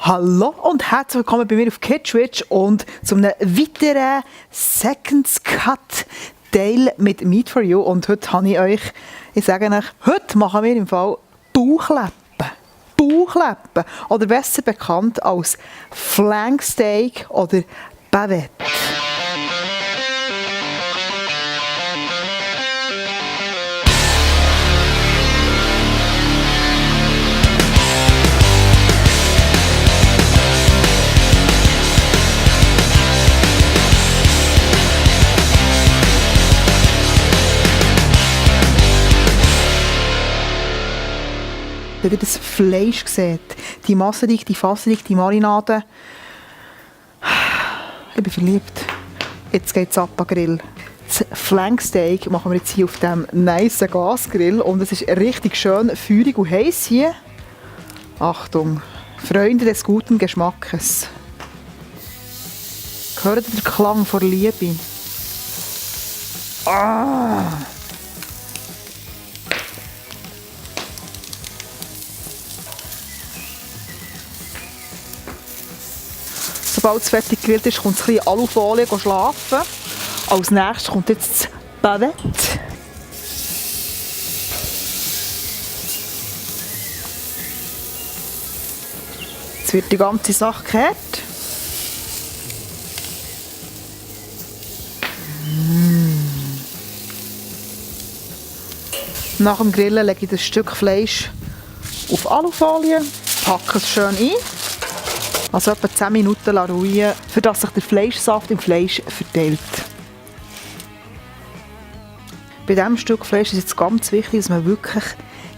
Hallo und herzlich willkommen bei mir auf Kidswitch und zu einem weiteren Seconds Cut Teil mit Meat for You. Und heute habe ich sage euch, heute machen wir im Fall Bauchleppen. Bauchleppen, oder besser bekannt als Flanksteak oder Bavette. Wenn ihr das Fleisch seht, die Maserung, die Faserung, die Marinade. Ich bin verliebt. Jetzt geht es ab an Grill. Das Flanksteak machen wir jetzt hier auf diesem nice Gasgrill. Und es ist richtig schön feurig und heiß hier. Achtung, Freunde des guten Geschmackes. Hört ihr den Klang vor Liebe? Ah! Sobald es fertig gegrillt ist, kommt es ein bisschen Alufolie schlafen. Als nächstes kommt jetzt das Bavette. Jetzt wird die ganze Sache gegart. Nach dem Grillen lege ich das Stück Fleisch auf Alufolie, packe es schön ein. Also etwa 10 Minuten ruhen, für dass sich der Fleischsaft im Fleisch verteilt. Bei diesem Stück Fleisch ist es ganz wichtig, dass man wirklich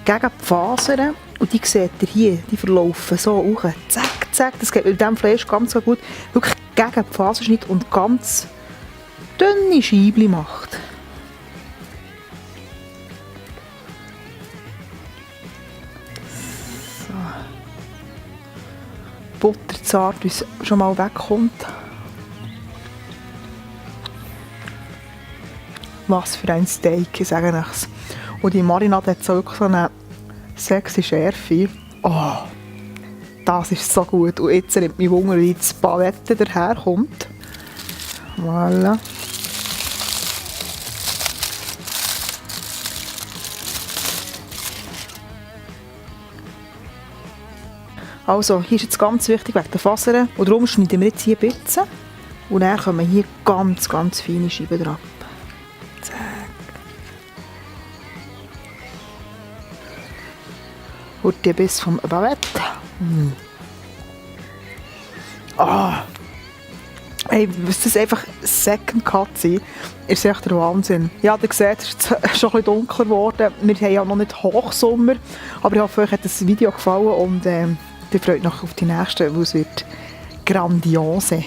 gegen die Fasern, und die seht ihr hier, die verlaufen so hoch, zack, zack, das geht bei diesem Fleisch ganz so gut, wirklich gegen die Fasern schneidet und ganz dünne Scheibchen macht. Butterzart, wie es schon mal wegkommt. Was für ein Steak, ich sage es. Und die Marinade hat so wirklich so eine sexy Schärfe. Oh, das ist so gut. Und jetzt nimmt mich Hunger, wie das Bavette daherkommt. Voilà. Also, hier ist jetzt ganz wichtig wegen der Fasern. Und darum schneiden wir jetzt hier ein bisschen. Und dann kommen hier ganz, ganz feine Scheiben drauf. Zack. Und die Biss vom Bavette. Ah! Hey, was das einfach Second Cut sein, ist echt der Wahnsinn. Ja, ihr seht, es ist schon ein bisschen dunkler geworden. Wir haben ja noch nicht Hochsommer. Aber ich hoffe, euch hat das Video gefallen und ihr freut euch auf die nächste, weil es wird grandiose.